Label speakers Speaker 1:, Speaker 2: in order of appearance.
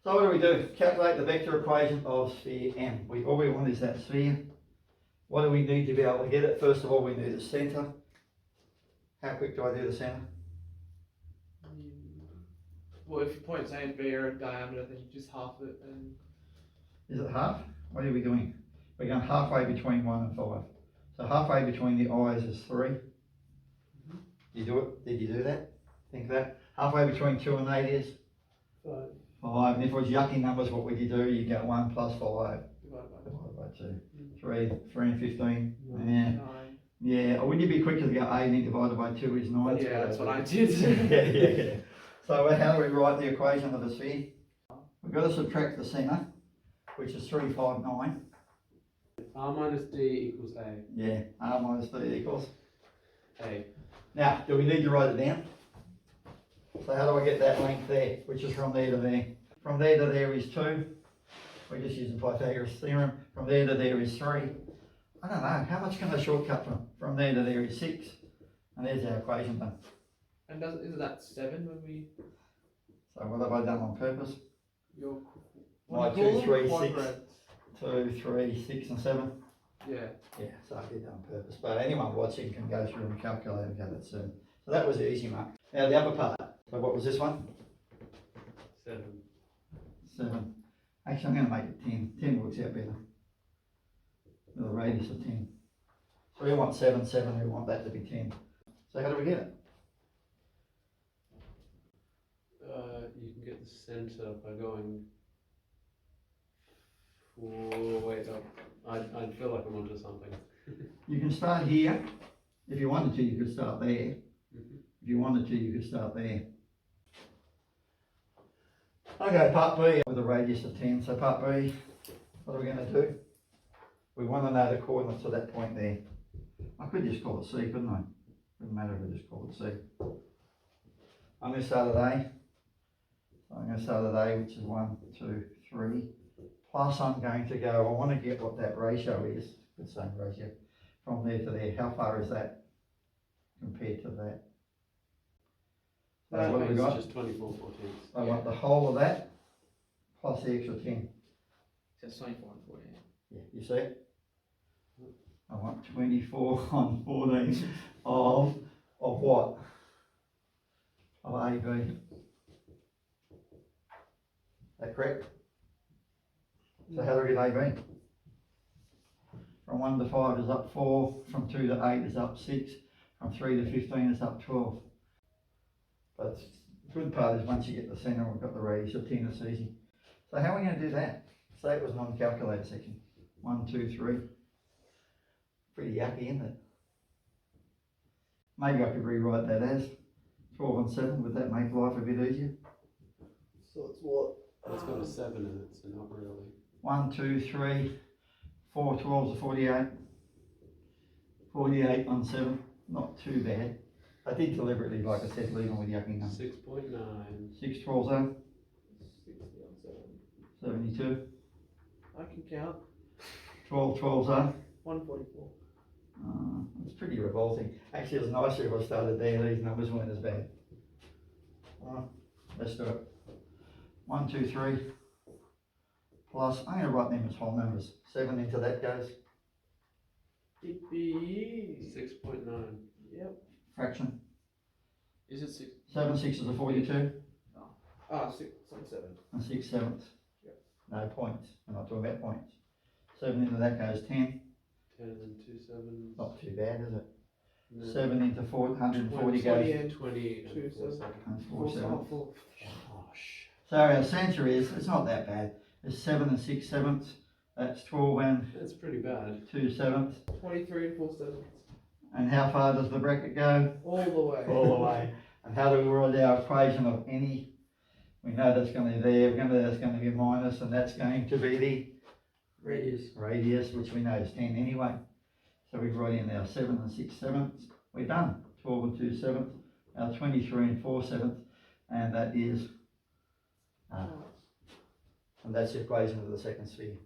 Speaker 1: So what do? Calculate the vector equation of sphere M. All we want is that sphere. What do we need to be able to get it? First of all, we need the centre. How quick do I do the centre?
Speaker 2: Well, if your points A and B are in diameter, then you just half it and...
Speaker 1: Is it half? What are we doing? We're going halfway between 1 and 5. So halfway between the eyes is 3. You do it? Did you do that? Think of that. Halfway between 2 and 8 is?
Speaker 2: 5.
Speaker 1: 5. And if it was yucky numbers, what would you do? You go 1 plus 5.
Speaker 2: Divided
Speaker 1: by 2. 3 and 15. Yeah.
Speaker 2: 9.
Speaker 1: Yeah. Or would you be quicker to go 18 divided by 2 is 9?
Speaker 2: Yeah, that's what I did.
Speaker 1: yeah. So how do we write the equation of the sphere? We've got to subtract the centre, which is 359.
Speaker 2: R minus D equals A.
Speaker 1: Yeah, R minus D equals
Speaker 2: A.
Speaker 1: Now, do we need to write it down? So how do I get that length there, which is from there to there? From there to there is 2. We're just using Pythagoras theorem. From there to there is 3. I don't know, how much can I shortcut from there to there is 6? And there's our equation done.
Speaker 2: And isn't that 7 when we...
Speaker 1: So what have I done on purpose?
Speaker 2: Your...
Speaker 1: My 2, 3, 6, 2, 3, 6 and 7.
Speaker 2: Yeah.
Speaker 1: Yeah, so I did that on purpose. But anyone watching can go through and calculate and get it soon. So that was the easy mark. Now the upper part. So what was this one?
Speaker 2: 7.
Speaker 1: 7. Actually, I'm going to make it 10. 10 works out better. With a radius of 10. So we want 7, 7, we want that to be 10. So how do we get it?
Speaker 2: You can get the centre by going... wait, I feel like I'm onto something.
Speaker 1: You can start here. If you wanted to, you could start there. If you wanted to, you could start there. Okay, part B with a radius of 10. So part B, what are we going to do? We want to know the coordinates of that point there. I could just call it C, couldn't I? Doesn't matter if I just call it C. I'm going to start at A. So I'm going to start at A, which is 1, 2, 3. Plus I'm going to go, I want to get what that ratio is, the same ratio, from there to there. How far is that compared to that? So what have we got?
Speaker 2: Just 24/14.
Speaker 1: I want the whole of that plus the extra 10.
Speaker 2: So it's 24 and 14.
Speaker 1: Yeah, you see it? I want 24 on 14 of what? Of AB. Is that correct? So how do we get AB? From 1 to 5 is up 4, from 2 to 8 is up 6, from 3 to 15 is up 12. But the good part is once you get the centre, we've got the radius of 10, it's easy. So how are we going to do that? Say it was non-calculator section. 1, 2, 3. Pretty yucky, isn't it? Maybe I could rewrite that as 12 and 7. Would that make life a bit easier? So it's what?
Speaker 2: It's got a 7 in it, so not really.
Speaker 1: 1, 2, 3, 4 12s are 48. 48 on 7. Not too bad. I did deliberately, like I said, leave them with yucky numbers.
Speaker 2: 6.9.
Speaker 1: 6 12s are
Speaker 2: 60 on
Speaker 1: 72.
Speaker 2: I can count.
Speaker 1: 12 12s are
Speaker 2: 144.
Speaker 1: it's pretty revolting. Actually, it was nicer if I started there. These numbers weren't as bad. Let's do it. 1, 2, 3. Plus, I'm going to write them as whole numbers. 7 into that goes.
Speaker 2: It'd be 6.9. Yep.
Speaker 1: Fraction.
Speaker 2: Is it 6?
Speaker 1: 7 6s are 42.
Speaker 2: 6 7.
Speaker 1: And 6 sevenths.
Speaker 2: Yep.
Speaker 1: No points. We're not talking about points. 7 into that goes 10.
Speaker 2: 10 and 2 7s.
Speaker 1: Not too bad, is it?
Speaker 2: No.
Speaker 1: 7 into 140
Speaker 2: 20
Speaker 1: goes.
Speaker 2: and 20 and
Speaker 3: 2
Speaker 2: 4
Speaker 3: 7.
Speaker 1: And 4 sevenths.
Speaker 2: Gosh.
Speaker 1: So our centre is, it's not that bad. It's 7 and 6 sevenths. That's 12 and
Speaker 2: That's pretty bad.
Speaker 1: 2 sevenths.
Speaker 3: 23 and 4 7.
Speaker 1: And how far does the bracket go?
Speaker 3: All the way.
Speaker 1: All the way. And how do we write our equation of any? We know that's going to be there. We know that's going to be minus, and that's going to be the radius, which we know is 10 anyway. So we write in our 7 and 6 sevenths. We're done. 12 and 2 sevenths. Our 23 and 4 sevenths. And that is, and that's the equation of the second sphere.